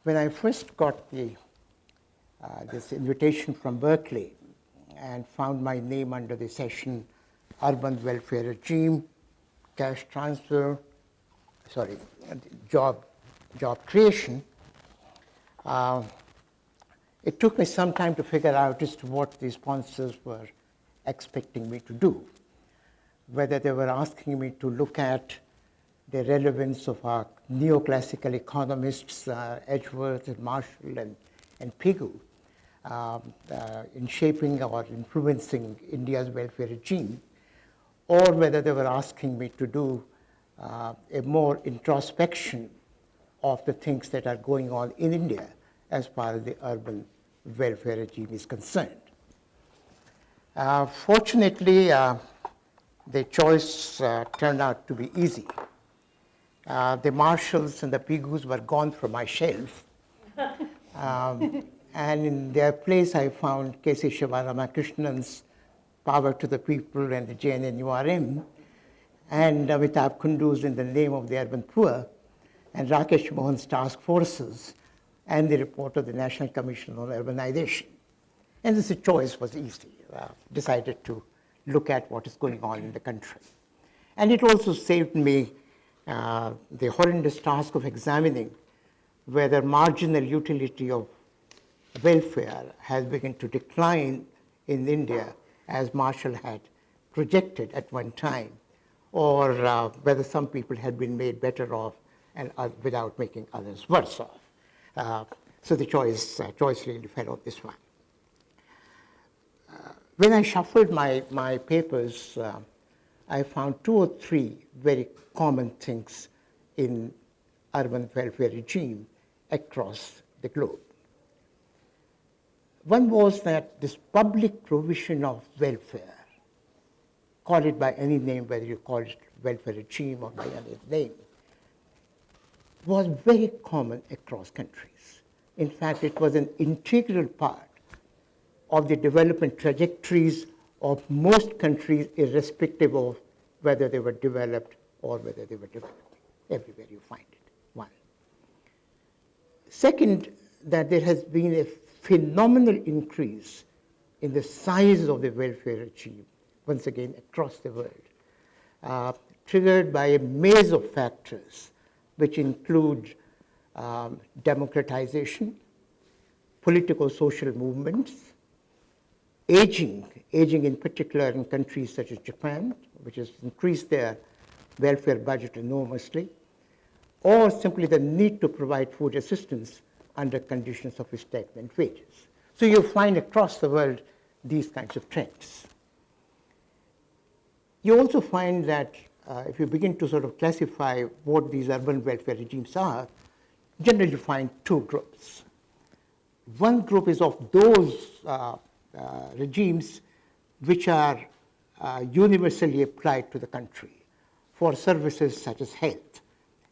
When I first got this invitation from Berkeley and found my name under the session Urban Welfare Regime, Cash Transfer, job creation, it took me some time to figure out as to what the sponsors were expecting me to do, whether they were asking me to look at the relevance of our neoclassical economists, Edgeworth and Marshall and Pigou, in shaping or influencing India's welfare regime, or whether they were asking me to do a more introspection of the things that are going on in India as far as the urban welfare regime is concerned. Fortunately, the choice turned out to be easy. The Marshalls and the Pigous were gone from my shelf. And in their place, I found K.C. Shivaramakrishnan's Power to the People and the JNNURM, and Amitabh Kundu's In the Name of the Urban Poor, and Rakesh Mohan's Task Forces, and the report of the National Commission on Urbanization. And this choice was easy. Decided to look at what is going on in the country. And it also saved me the horrendous task of examining whether marginal utility of welfare has begun to decline in India as Marshall had projected at one time, or whether some people had been made better off and without making others worse off. So the choice really fell on this one. When I shuffled my papers, I found 2 or 3 very common things in urban welfare regime across the globe. One was that this public provision of welfare, call it by any name, whether you call it welfare regime or by any name, was very common across countries. In fact, it was an integral part of the development trajectories of most countries, irrespective of whether they were developed or whether they were developing. Everywhere you find it, one. Second, that there has been a phenomenal increase in the size of the welfare regime, once again across the world, triggered by a maze of factors, which include democratization, political social movements, aging in particular in countries such as Japan, which has increased their welfare budget enormously, or simply the need to provide food assistance under conditions of stagnant wages. So you find across the world these kinds of trends. You also find that if you begin to sort of classify what these urban welfare regimes are, generally you find 2 groups. One group is of those regimes which are universally applied to the country for services such as health.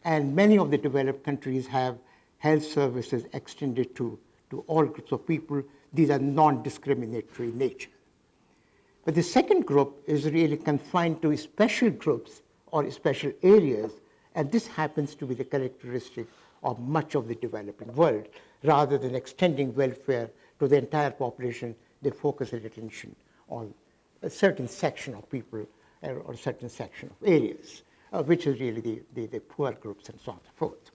And many of the developed countries have health services extended to all groups of people. These are non-discriminatory in nature. But the second group is really confined to special groups or special areas, and this happens to be the characteristic of much of the developing world. Rather than extending welfare to the entire population, they focus their attention on a certain section of people or a certain section of areas, which is really the poor groups and so on and so forth.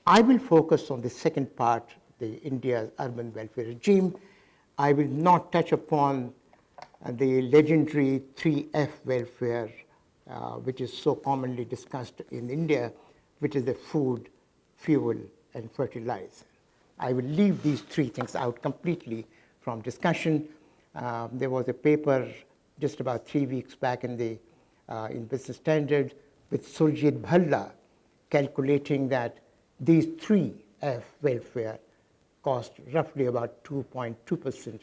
I will focus on the second part, the India's urban welfare regime. I will not touch upon the legendary 3F welfare, which is so commonly discussed in India, which is the food, fuel, and fertilizer. I will leave these 3 things out completely from discussion. There was a paper just about 3 weeks back in Business Standard with Surjit Bhalla calculating that these 3F welfare cost roughly about 2.2%.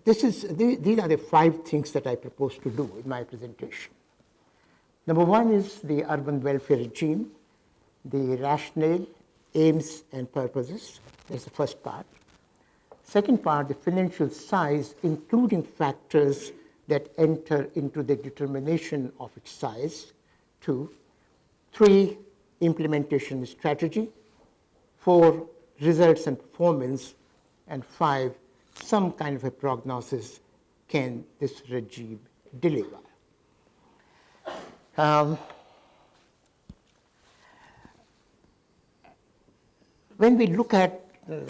These are the 5 things that I propose to do in my presentation. Number 1 is the urban welfare regime, the rationale, aims, and purposes. That's the first part. Second part, the financial size, including factors that enter into the determination of its size. 2, 3, implementation strategy, 4, results and performance, and 5, some kind of a prognosis can this regime deliver. When we look at,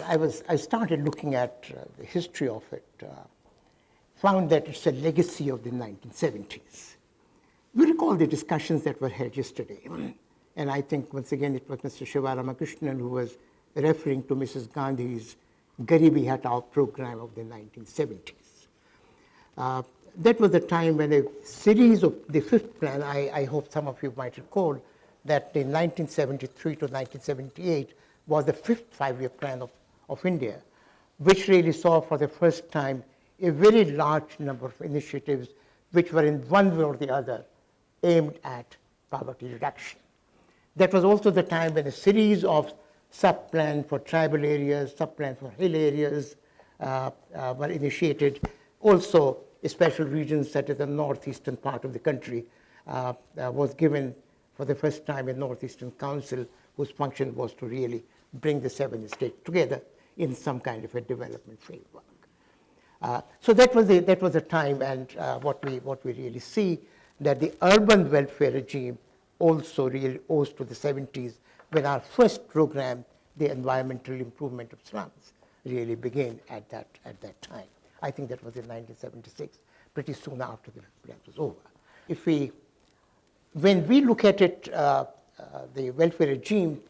I started looking at the history of it, found that it's a legacy of the 1970s. We recall the discussions that were held yesterday. And I think, once again, it was Mr. Shiva Ramakrishnan who was referring to Mrs. Gandhi's Garibi Hatao program of the 1970s. That was the time when a series of the fifth plan, I hope some of you might recall, that in 1973 to 1978 was the fifth five-year plan of India, which really saw for the first time a very large number of initiatives which were in one way or the other aimed at poverty reduction. That was also the time when a series of sub-plans for tribal areas, sub-plans for hill areas were initiated. Also, special regions such as the northeastern part of the country was given for the first time a Northeastern Council whose function was to really bring the 7 states together in some kind of a development framework. So that was a time, and what we really see that the urban welfare regime also really owes to the 70s, when our first program, the environmental improvement of slums, really began at that time. I think that was in 1976, pretty soon after the plan was over. When we look at it, the welfare regime,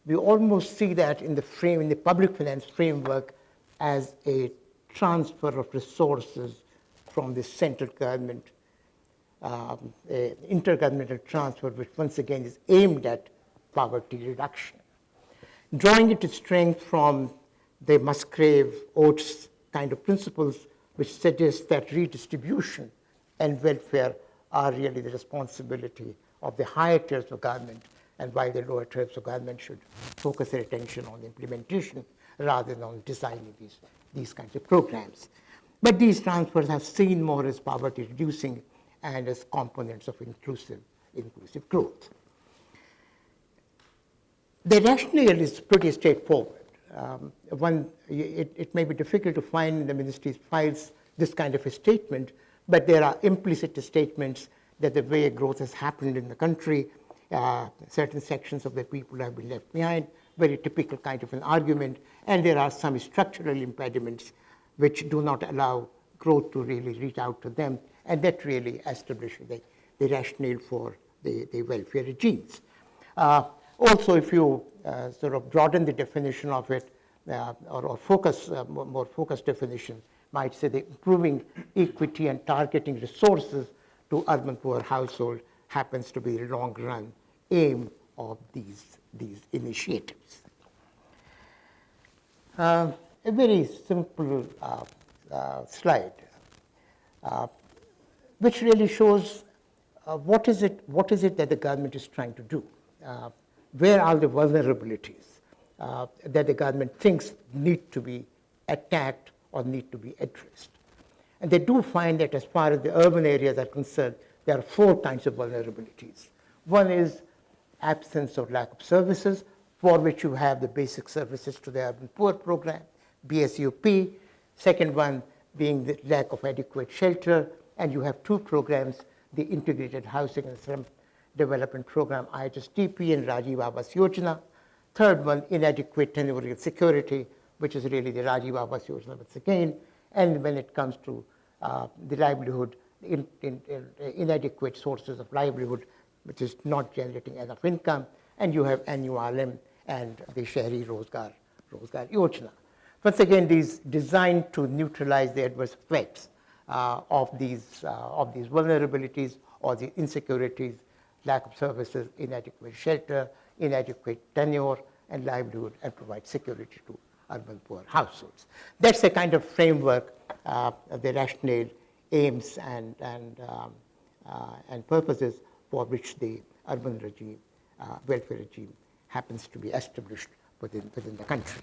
we almost see that in the public finance framework as a transfer of resources from the central government, intergovernmental transfer, which once again is aimed at poverty reduction. Drawing its strength from the Musgrave, Oates kind of principles, which suggest that redistribution and welfare are really the responsibility of the higher tiers of government, and while the lower tiers of government should focus their attention on implementation rather than on designing these kinds of programs. But these transfers are seen more as poverty reducing and as components of inclusive growth. The rationale is pretty straightforward. It may be difficult to find in the ministry's files this kind of a statement, but there are implicit statements that the way growth has happened in the country, certain sections of the people have been left behind, very typical kind of an argument, and there are some structural impediments which do not allow growth to really reach out to them, and that really establishes the rationale for the welfare regimes. Also, if you sort of broaden the definition of it, or focus, more focused definition, might say the improving equity and targeting resources to urban poor households happens to be the long-run aim of these initiatives. A very simple slide, which really shows what is it that the government is trying to do. Where are the vulnerabilities that the government thinks need to be attacked or need to be addressed? And they do find that as far as the urban areas are concerned, there are 4 kinds of vulnerabilities. One is absence or lack of services, for which you have the basic services to the urban poor program, BSUP. Second one being the lack of adequate shelter, and you have 2 programs, the Integrated Housing and Slum Development Program, IIHS-UC, and Rajiv Awas Yojana. Third one, inadequate tenure security, which is really the Rajiv Awas Yojana once again. And when it comes to the livelihood, inadequate sources of livelihood, which is not generating enough income, and you have NURM and the Shahri Rozgar Yojana. Once again, these designed to neutralize the adverse effects of these vulnerabilities or the insecurities, lack of services, inadequate shelter, inadequate tenure and livelihood, and provide security to urban poor households. That's the kind of framework, the rationale, aims, and purposes for which the urban regime, welfare regime, happens to be established within the country.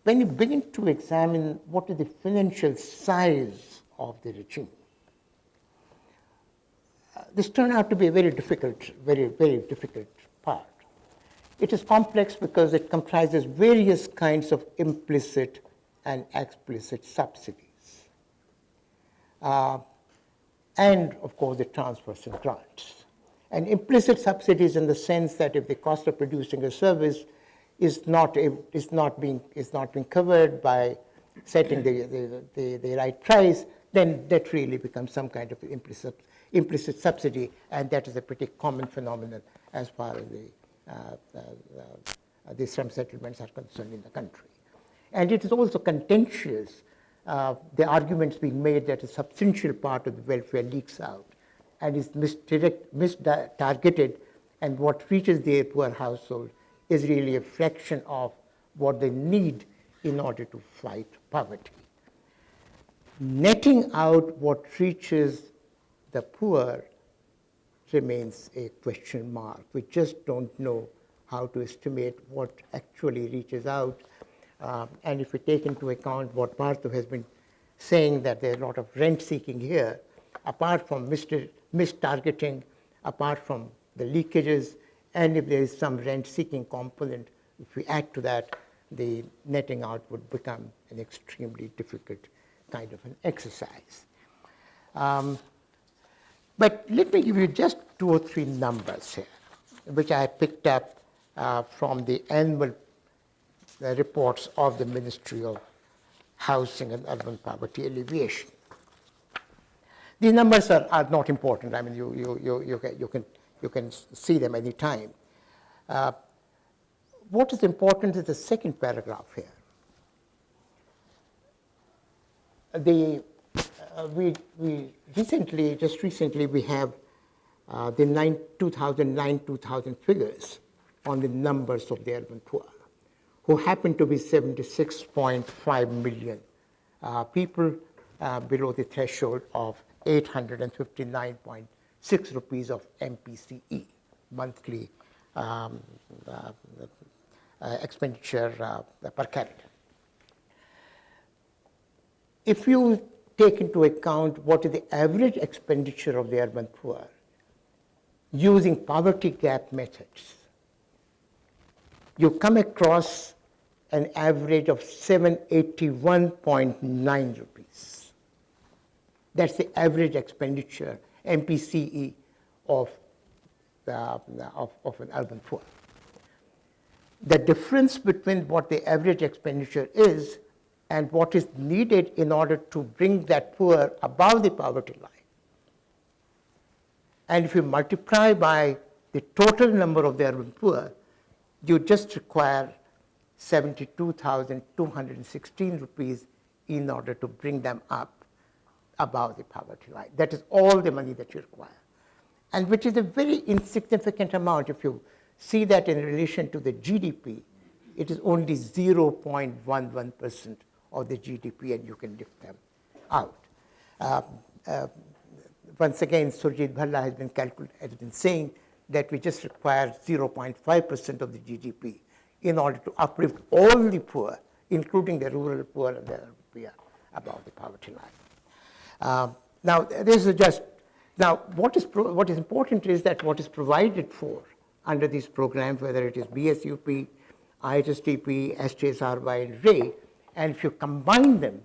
When you begin to examine what is the financial size of the regime, this turned out to be a very difficult part. It is complex because it comprises various kinds of implicit and explicit subsidies. And, of course, the transfers and grants. And implicit subsidies in the sense that if the cost of producing a service is not being covered by setting the right price, then that really becomes some kind of implicit subsidy, and that is a pretty common phenomenon as far as the slum settlements are concerned in the country. And it is also contentious, the arguments being made that a substantial part of the welfare leaks out and is mistargeted, and what reaches the poor household is really a fraction of what they need in order to fight poverty. Netting out what reaches the poor remains a question mark. We just don't know how to estimate what actually reaches out. And if we take into account what Mathur has been saying, that there are a lot of rent seeking here, apart from mistargeting, apart from the leakages, and if there is some rent seeking component, if we add to that, the netting out would become an extremely difficult kind of an exercise. But let me give you just 2 or 3 numbers here, which I picked up from the annual reports of the Ministry of Housing and Urban Poverty Alleviation. These numbers are not important. I mean, you can see them any time. What is important is the second paragraph here. Just recently, we have the 2009-2000 figures on the numbers of the urban poor, who happen to be 76.5 million people below the threshold of 859.6 rupees of MPCE, monthly expenditure per capita. If you take into account what is the average expenditure of the urban poor using poverty gap methods, you come across an average of 781.9 rupees. That's the average expenditure, MPCE, of an urban poor. The difference between what the average expenditure is and what is needed in order to bring that poor above the poverty line, and if you multiply by the total number of the urban poor, you just require 72,216 rupees in order to bring them up above the poverty line. That is all the money that you require, and which is a very insignificant amount. If you see that in relation to the GDP, it is only 0.11% of the GDP, and you can lift them out. Once again, Surjit Bhalla has been saying that we just require 0.5% of the GDP in order to uplift all the poor, including the rural poor and the urban poor, above the poverty line. Now, this is just what is important is that what is provided for under these programs, whether it is BSUP, IIHS-UC, SJSRY, and RAY, and if you combine them,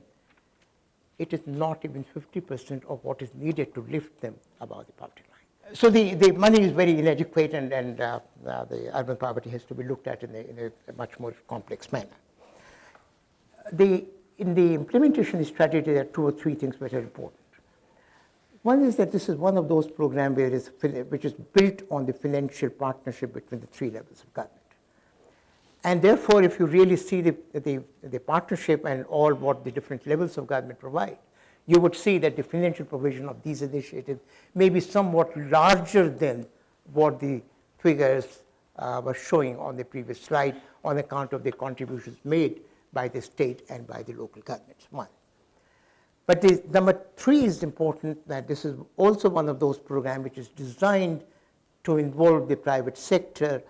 it is not even 50% of what is needed to lift them above the poverty line. So the money is very inadequate, and the urban poverty has to be looked at in a much more complex manner. In the implementation strategy, there are 2 or 3 things which are important. One is that this is one of those programs which is built on the financial partnership between the 3 levels of government. And therefore, if you really see the partnership and all what the different levels of government provide, you would see that the financial provision of these initiatives may be somewhat larger than what the figures were showing on the previous slide on account of the contributions made by the state and by the local governments. One. But number 3 is important, that this is also one of those programs which is designed to involve the private sector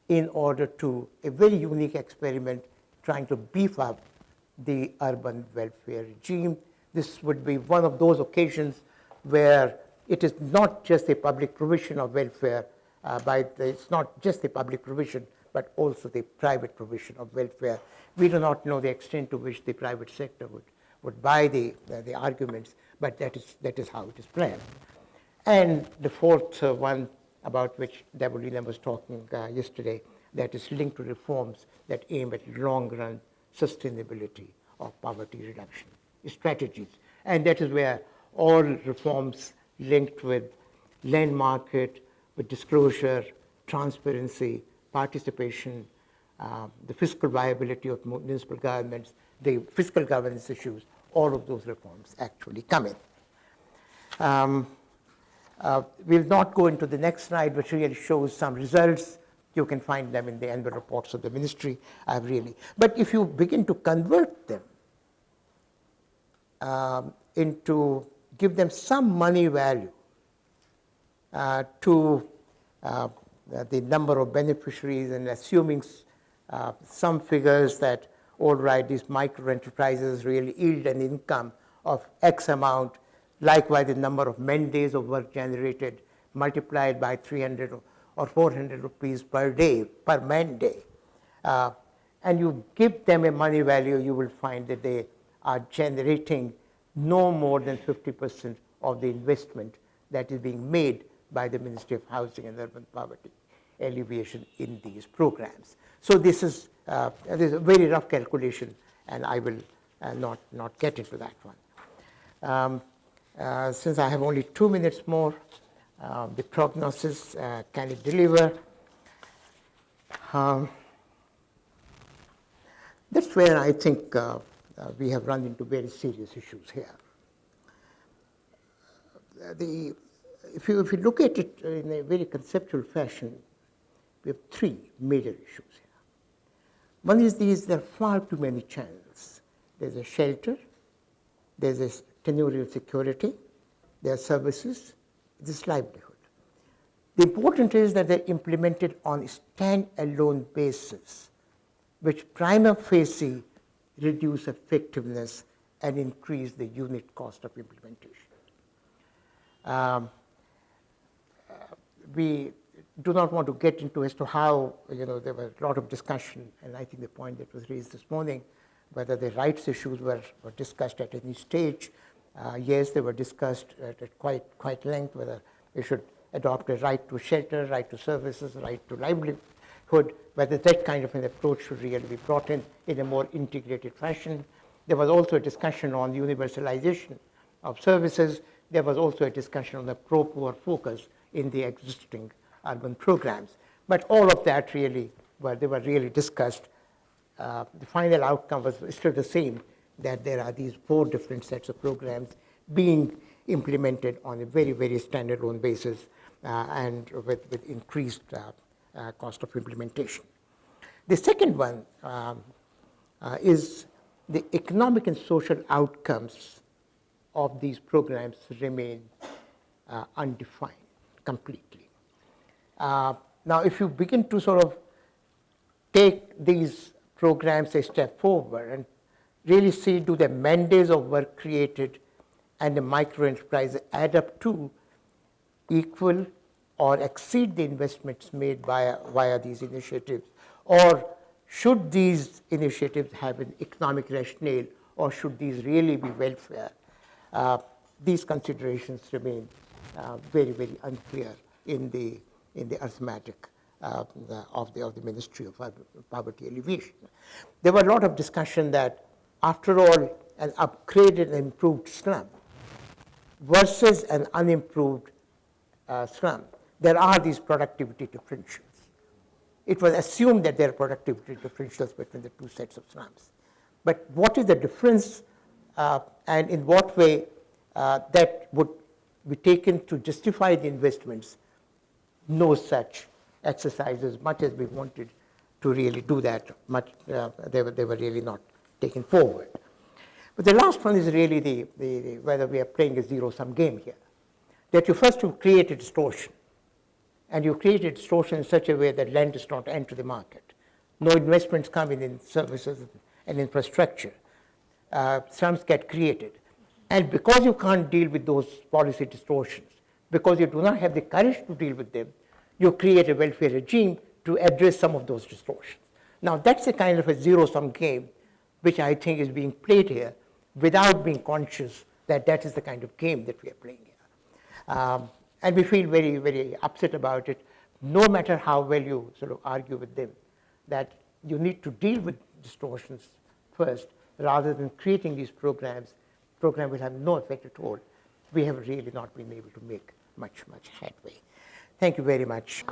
in order to a very unique experiment trying to beef up the urban welfare regime. This would be one of those occasions where it is not just a public provision of welfare, it's not just the public provision, but also the private provision of welfare. We do not know the extent to which the private sector would buy the arguments, but that is how it is planned. And the fourth one, about which Deborah was talking yesterday, that is linked to reforms that aim at long-run sustainability of poverty reduction strategies. And that is where all reforms linked with land market, with disclosure, transparency, participation, the fiscal viability of municipal governments, the fiscal governance issues, all of those reforms actually come in. We'll not go into the next slide, which really shows some results. You can find them in the annual reports of the ministry, But if you begin to convert them into, give them some money value to the number of beneficiaries, and assuming some figures that, all right, these micro enterprises really yield an income of X amount, likewise the number of man days of work generated multiplied by 300 or 400 rupees per day, per man day, and you give them a money value, you will find that they are generating no more than 50% of the investment that is being made by the Ministry of Housing and Urban Poverty Alleviation in these programs. So this is a very rough calculation, and I will not get into that one. Since I have only 2 minutes more, the prognosis, can it deliver? That's where I think we have run into very serious issues here. If you look at it in a very conceptual fashion, we have 3 major issues here. One is there are far too many channels. There's a shelter, there's a tenurial security, there are services, this livelihood. The important is that they're implemented on a stand-alone basis, which prima facie reduce effectiveness and increase the unit cost of implementation. We do not want to get into as to how, there was a lot of discussion, and I think the point that was raised this morning, whether the rights issues were discussed at any stage. Yes, they were discussed at quite length, whether we should adopt a right to shelter, right to services, right to livelihood, whether that kind of an approach should really be brought in a more integrated fashion. There was also a discussion on universalization of services. There was also a discussion on the pro-poor focus in the existing urban programs. But all of that really, they were really discussed. The final outcome was still the same, that there are these 4 different sets of programs being implemented on a very, very standalone basis and with increased cost of implementation. The second one is the economic and social outcomes of these programs remain undefined completely. Now, if you begin to sort of take these programs a step forward and really see, do the mandates of work created and the micro-enterprise add up to equal or exceed the investments made via these initiatives, or should these initiatives have an economic rationale, or should these really be welfare? These considerations remain very, very unclear in the arithmetic of the Ministry of Poverty Alleviation. There were a lot of discussion that, after all, an upgraded and improved slum versus an unimproved slum, there are these productivity differentials. It was assumed that there are productivity differentials between the 2 sets of slums. But what is the difference, and in what way that would be taken to justify the investments? No such exercises, much as we wanted to really do that, they were really not taken forward. But the last one is really the whether we are playing a zero-sum game here. That you first create a distortion, and you create a distortion in such a way that land does not enter the market. No investments come in services and infrastructure. Slums get created. And because you can't deal with those policy distortions, because you do not have the courage to deal with them, you create a welfare regime to address some of those distortions. Now, that's a kind of a zero-sum game, which I think is being played here without being conscious that that is the kind of game that we are playing here. And we feel very, very upset about it, no matter how well you sort of argue with them, that you need to deal with distortions first, rather than creating these programs. Programs will have no effect at all. We have really not been able to make much headway. Thank you very much.